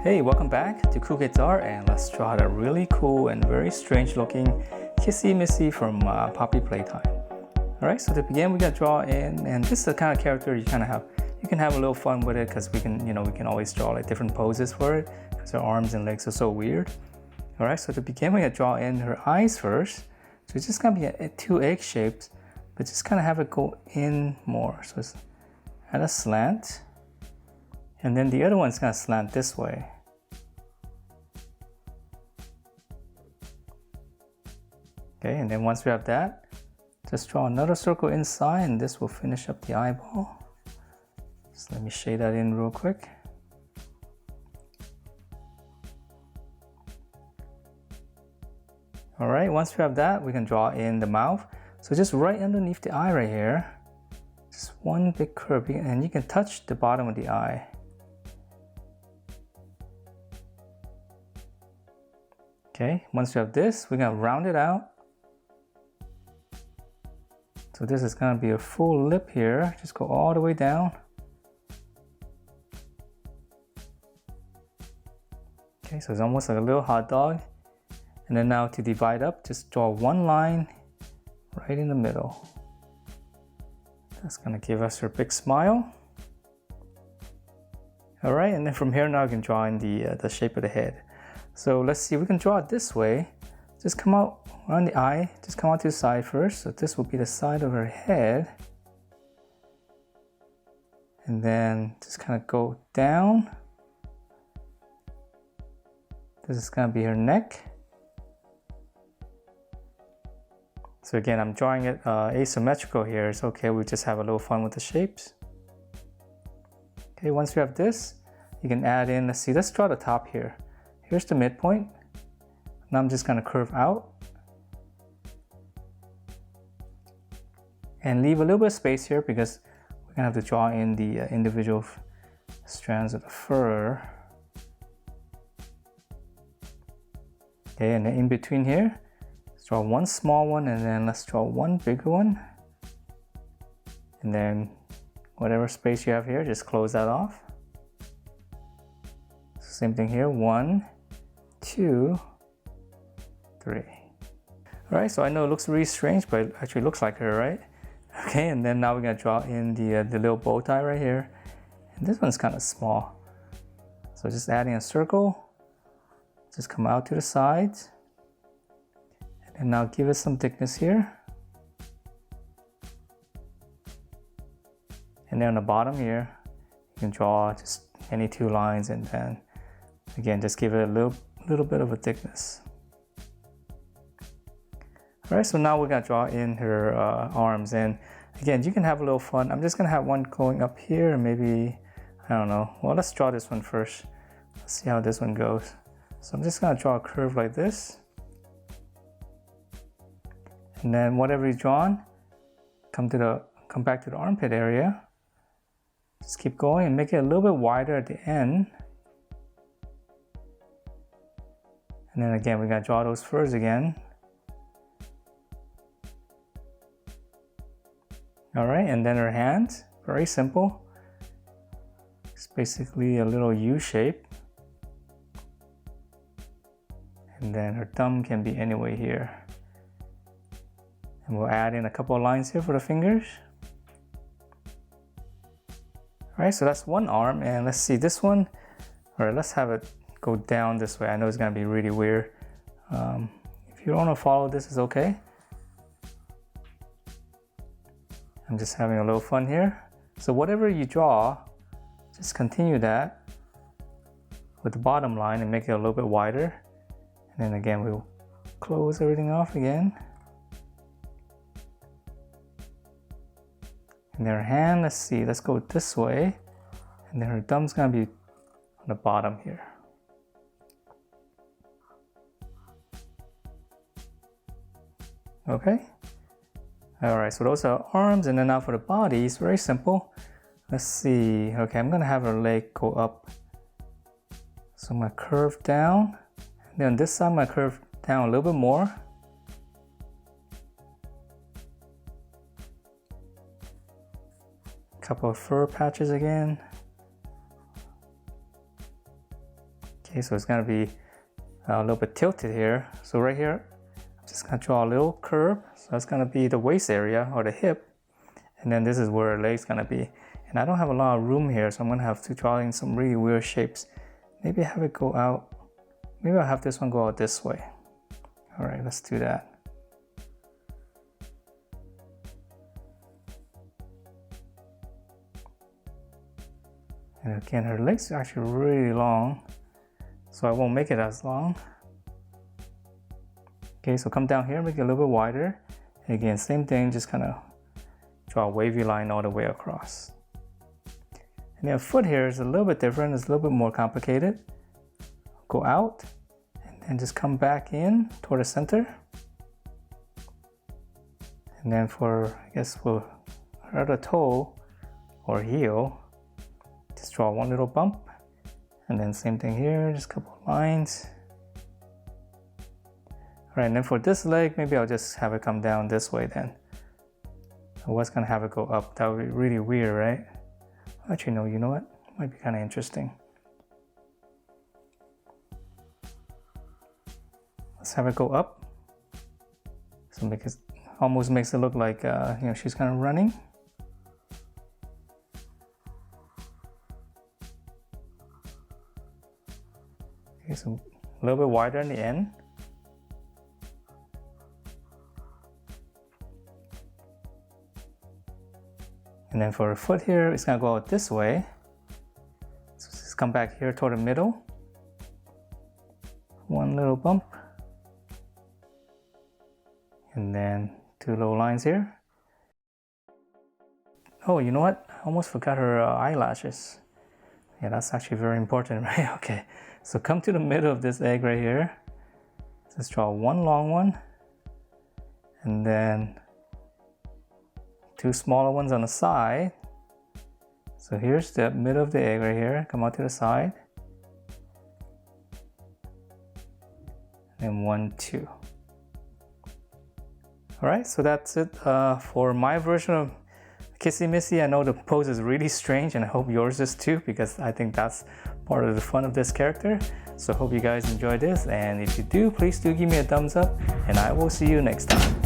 Hey, welcome back to Cool Guitar, and let's draw a really cool and very strange looking Kissy Missy from Poppy Playtime. Alright, so to begin we gotta draw in, and this is the kind of character you can have a little fun with it because we can always draw like different poses for it because her arms and legs are so weird. Alright, so to begin we gotta draw in her eyes first. So it's just gonna be two egg shapes, but just kind of have it go in more. So it's at a slant. And then the other one's gonna slant this way. Okay, and then once we have that, just draw another circle inside, and this will finish up the eyeball. So let me shade that in real quick. All right, once we have that, we can draw in the mouth. So just right underneath the eye right here, just one big curve, and you can touch the bottom of the eye. Okay, once you have this, we're gonna round it out. So this is gonna be a full lip here. Just go all the way down. Okay, so it's almost like a little hot dog. And then now to divide up, just draw one line right in the middle. That's gonna give us her big smile. All right, and then from here now we can draw in the shape of the head. So let's see, we can draw it this way. Just come out around the eye, just come out to the side first. So this will be the side of her head. And then just kind of go down. This is gonna be her neck. So again, I'm drawing it asymmetrical here. It's okay, we just have a little fun with the shapes. Okay, once we have this, you can add in, let's draw the top here. Here's the midpoint. Now I'm just gonna curve out and leave a little bit of space here because we're gonna have to draw in the individual strands of the fur. Okay, and then in between here, let's draw one small one, and then let's draw one bigger one. And then whatever space you have here, just close that off. Same thing here, 1, 2, 3. All right, so I know it looks really strange, but it actually looks like her, right? Okay, and then now we're gonna draw in the little bow tie right here. And this one's kind of small. So just adding a circle, just come out to the sides. And now give it some thickness here. And then on the bottom here, you can draw just any two lines, and then again, just give it a little bit of a thickness. All right, so now we're gonna draw in her arms, and again, you can have a little fun. I'm just gonna have one going up here, and maybe, I don't know. Well, let's draw this one first. Let's see how this one goes. So I'm just gonna draw a curve like this. And then whatever you've drawn, come back to the armpit area. Just keep going and make it a little bit wider at the end. And then again, we're gonna draw those furs again. All right, and then her hands, very simple. It's basically a little U shape. And then her thumb can be anywhere here. And we'll add in a couple of lines here for the fingers. All right, so that's one arm, and let's see this one. All right, let's have it go down this way. I know it's gonna be really weird. If you don't wanna follow this, it's okay. I'm just having a little fun here. So whatever you draw, just continue that with the bottom line and make it a little bit wider. And then again, we'll close everything off again. And then her hand, let's see, let's go this way. And then her thumb's gonna be on the bottom here. Okay. All right, so those are arms, and then now for the body, it's very simple. Let's see, okay, I'm gonna have her leg go up. So I'm gonna curve down. And then on this side, I'm gonna curve down a little bit more. Couple of fur patches again. Okay, so it's gonna be a little bit tilted here. So right here, I'm just gonna draw a little curve. So that's gonna be the waist area or the hip. And then this is where her leg's gonna be. And I don't have a lot of room here, so I'm gonna have to draw in some really weird shapes. Maybe have it go out. Maybe I'll have this one go out this way. All right, let's do that. And again, her legs are actually really long, so I won't make it as long. Okay, so come down here, make it a little bit wider. And again, same thing, just kind of draw a wavy line all the way across. And the foot here is a little bit different, it's a little bit more complicated. Go out, and then just come back in toward the center. And then for, I guess, for her other toe or heel, just draw one little bump. And then same thing here, just a couple of lines. All right, and then for this leg, maybe I'll just have it come down this way then. I was gonna have it go up. That would be really weird, right? Actually, no, you know what? Might be kind of interesting. Let's have it go up. So make it, almost makes it look like, you know, she's kind of running. Okay, so a little bit wider in the end. And then for her foot here, it's gonna go out this way. So just come back here toward the middle. One little bump. And then two little lines here. Oh, you know what? I almost forgot her eyelashes. Yeah, that's actually very important, right? Okay, so come to the middle of this egg right here. Just draw one long one. And then two smaller ones on the side. So here's the middle of the egg right here. Come out to the side. And 1, 2. All right, so that's it for my version of Kissy Missy. I know the pose is really strange, and I hope yours is too, because I think that's part of the fun of this character. So I hope you guys enjoyed this, and if you do, please do give me a thumbs up, and I will see you next time.